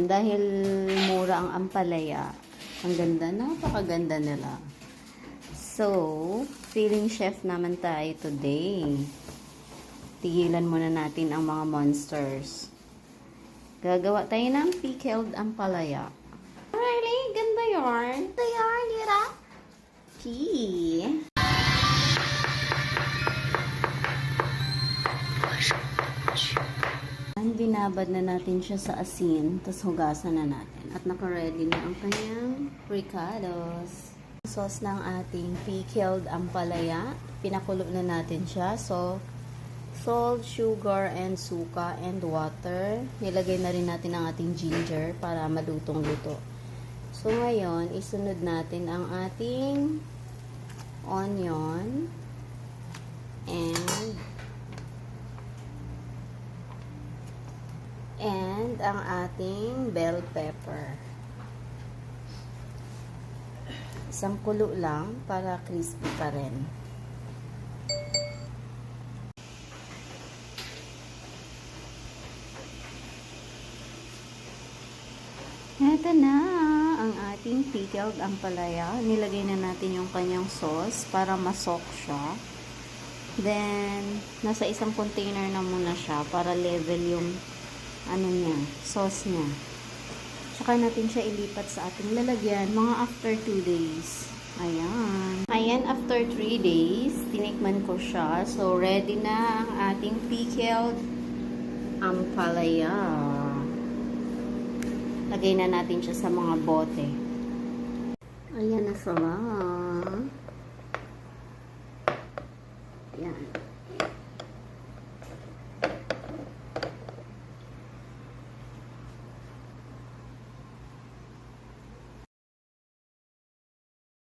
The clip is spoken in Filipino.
Ayan, dahil mura ang ampalaya. Ang ganda, napakaganda nila. So, feeling chef naman tayo today. Tigilan muna natin ang mga monsters. Gagawa tayo ng pickled ampalaya. Really? Ganda yarn. Ganda yarn, Dira. Gee. Binabad na natin siya sa asin, tapos hugasan na natin. At naka-ready na ang kanyang ricados. Sauce ng ating pickled ampalaya. Pinakulo na natin siya. So, salt, sugar, and suka, and water. Nilagay na rin natin ang ating ginger para malutong-luto. So, ngayon, isunod natin ang ating onion and ang ating bell pepper. Isang kulo lang para crispy pa rin. Ito na ang ating pickled ampalaya. Nilagay na natin yung kanyang sauce para masok siya. Then, nasa isang container na muna siya para level yung sauce niya. Saka natin siya ilipat sa ating lalagyan mga after 2 days. Ayan. Ayan, after 3 days, tinikman ko siya. So, ready na ang ating pickled ampalaya. Lagay na natin siya sa mga bote. Ayan na sila.